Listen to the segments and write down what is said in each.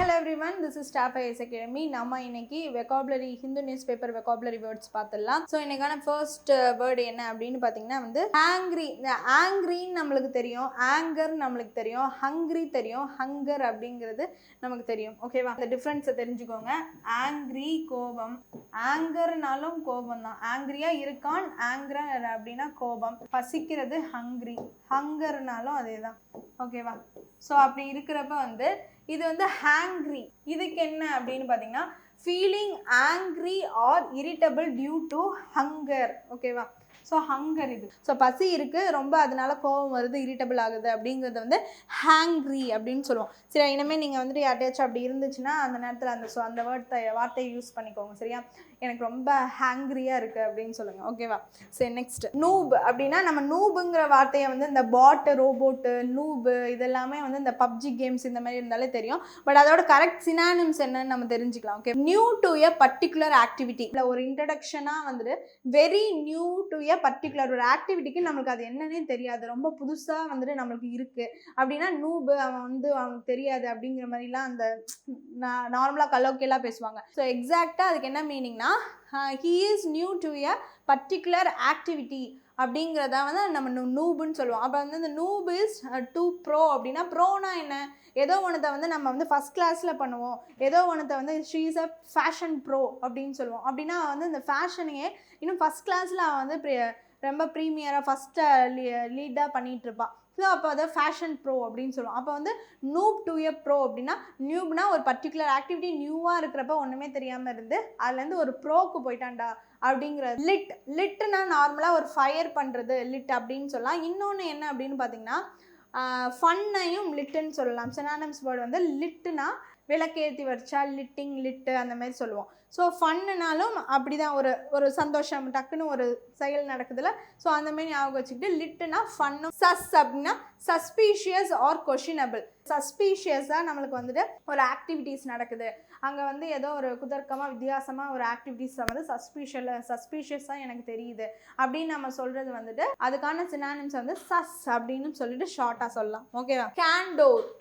Hello everyone, this is Staff IAS Academy. நம்ம இன்னைக்கு vocabulary Hindu newspaper vocabulary words பார்த்தலாம். So இன்னைக்கான first word என்ன அப்படின்னு பார்த்தீங்கன்னா வந்து ஆங்க்ரி. இந்த ஆங்க்ரின்னு நம்மளுக்கு தெரியும், ஆங்கர் நம்மளுக்கு தெரியும், ஹங்க்ரி தெரியும், ஹங்கர் அப்படிங்கிறது நமக்கு தெரியும். ஓகேவா? இந்த டிஃப்ரென்ஸை தெரிஞ்சுக்கோங்க. ஆங்க்ரி கோபம், ஆங்கர்னாலும் கோபம் தான். ஆங்க்ரியா இருக்கான், ஆங்கர் அப்படின்னா கோபம். பசிக்கிறது ஹங்க்ரி, ஹங்கர்னாலும் அதே தான். ஓகேவா? ஸோ அப்படி இருக்கிறப்ப வந்து இது வந்து ஹேங்க்ரி. இதுக்கு என்ன அப்படின்னு பார்த்தீங்கன்னா feeling angry or irritable due to hunger. ஓகேவா? ஸோ ஹங்கர் இது. ஸோ பசி இருக்குது, ரொம்ப அதனால கோபம் வருது, இரிட்டபிள் ஆகுது அப்படிங்கிறது வந்து ஹேங்க்ரி அப்படின்னு சொல்லுவோம். சரி, இனிமேல் நீங்கள் வந்துட்டு யார்ட்டையாச்சும் அப்படி இருந்துச்சுன்னா அந்த நேரத்தில் அந்த வார்த்தையை யூஸ் பண்ணிக்கோங்க. சரியா? எனக்கு ரொம்ப ஹேங்க்ரியாக இருக்குது அப்படின்னு சொல்லுங்கள். ஓகேவா? சரி, நெக்ஸ்ட் நூப் அப்படின்னா நம்ம நூபுங்கிற வார்த்தையை வந்து இந்த பாட்டு, ரோபோட்டு, நூபு இதெல்லாமே வந்து இந்த பப்ஜி கேம்ஸ் இந்த மாதிரி இருந்தாலே தெரியும். பட் அதோட கரெக்ட் சினானிம்ஸ் என்னன்னு நம்ம தெரிஞ்சுக்கலாம். Okay, new to a particular activity. இல்லை ஒரு இன்ட்ரடக்ஷனாக வந்துட்டு very new to a particular ஒரு ஆக்டிவிட்டிக்கு நம்மளுக்கு அது என்னன்னே தெரியாது, ரொம்ப புதுசாக வந்துட்டு நம்மளுக்கு இருக்குது அப்படின்னா நூபு, அவனுக்கு தெரியாது அப்படிங்கிற மாதிரிலாம் அந்த நார்மலாக கலோக்கியெல்லாம் பேசுவாங்க. ஸோ எக்ஸாக்டாக அதுக்கு என்ன மீனிங்னா he is new to a particular activity அப்படிங்கிறத வந்து நம்ம நூபுன்னு சொல்லுவோம். அப்போ வந்து இந்த நூப் இஸ் டு ப்ரோ அப்படின்னா ப்ரோனா என்ன? ஏதோ ஒன்றத்தை வந்து நம்ம வந்து ஃபஸ்ட் கிளாஸில் பண்ணுவோம், ஏதோ ஒன்றத்தை வந்து she is a fashion bro அப்படின்னு சொல்லுவோம். அப்படின்னா வந்து இந்த ஃபேஷனையே இன்னும் ஃபஸ்ட் கிளாஸில் அவன் வந்து ரொம்ப ப்ரீமியராக ஃபஸ்ட்டு லீடாக பண்ணிகிட்ருப்பான். ஸோ அப்போ அதை ஃபேஷன் ப்ரோ அப்படின்னு சொல்லுவோம். அப்போ வந்து நூப் டு எ ப்ரோ அப்படின்னா நியூப்னா ஒரு பர்டிகுலர் ஆக்டிவிட்டி நியூவாக இருக்கிறப்ப ஒன்றுமே தெரியாமல் இருந்து அதுலேருந்து ஒரு ப்ரோக்கு போயிட்டான்டா அப்படிங்கிறது. லிட்டுனா நார்மலாக ஒரு ஃபயர் பண்ணுறது லிட் அப்படின்னு சொல்லலாம். இன்னொன்று என்ன அப்படின்னு பார்த்தீங்கன்னா ஃபன்னையும் லிட்டுன்னு சொல்லலாம். சினானிம்ஸ் வேர்டு வந்து லிட்டுனா விளக்கேற்றி வச்சா லிட்டிங், லிட்டு அந்த மாதிரி சொல்லுவோம். ஸோ ஃபன்னுனாலும் அப்படி தான், ஒரு சந்தோஷம் டக்குன்னு ஒரு செயல் நடக்குதுல, ஸோ அந்த மாதிரி ஞாபகம் வச்சுக்கிட்டு லிட்டுனா ஃபன்னும். சஸ் அப்படின்னா சஸ்பீஷியஸ் ஆர் கொஷினபிள். சஸ்பீஷியஸாக நம்மளுக்கு வந்துட்டு ஒரு ஆக்டிவிட்டீஸ் நடக்குது, அங்கே வந்து ஏதோ ஒரு குதர்க்கமாக வித்தியாசமாக ஒரு ஆக்டிவிட்டீஸை வந்து சஸ்பீஷியஸாக எனக்கு தெரியுது அப்படின்னு நம்ம சொல்கிறது வந்துட்டு அதுக்கான சினானிம்ஸ் வந்து சஸ் அப்படின்னு சொல்லிட்டு ஷார்ட்டாக சொல்லலாம். ஓகேவா?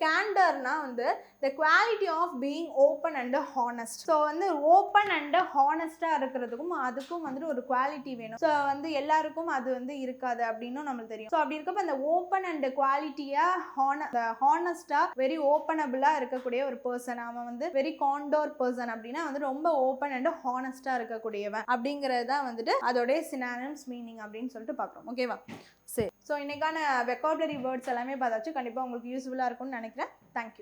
கேண்டர்னா வந்து the quality of being open and honest. So வந்து ஓப்பன் அண்ட் ஹானஸ்டாக இருக்கிறதுக்கும் அதுக்கும் வந்துட்டு ஒரு குவாலிட்டி வேணும். ஸோ வந்து எல்லாருக்கும் அது வந்து இருக்காது அப்படின்னு நம்மளுக்கு தெரியும். ஸோ அப்படி இருக்கப்போ அந்த ஓப்பன் அண்ட் குவாலிட்டியாக ஹானஸ்டாக வெரி ஓப்பனபிளாக இருக்கக்கூடிய ஒரு பர்சன், அவன் வந்து வெரி காண்டோர் பர்சன் அப்படின்னா வந்து ரொம்ப ஓப்பன் அண்ட் ஹானஸ்டாக இருக்கக்கூடியவன் அப்படிங்கிறது தான் வந்துட்டு அதோடைய சினானிம்ஸ் மீனிங் அப்படின்னு சொல்லிட்டு பார்க்குறோம். ஓகேவா? சரி, ஸோ இன்னைக்கான வெக்காபுலரி வேர்ட்ஸ் எல்லாமே பார்த்தாச்சு. கண்டிப்பாக உங்களுக்கு யூஸ்ஃபுல்லாக இருக்கும்னு நினைக்கிறேன். தேங்க்யூ.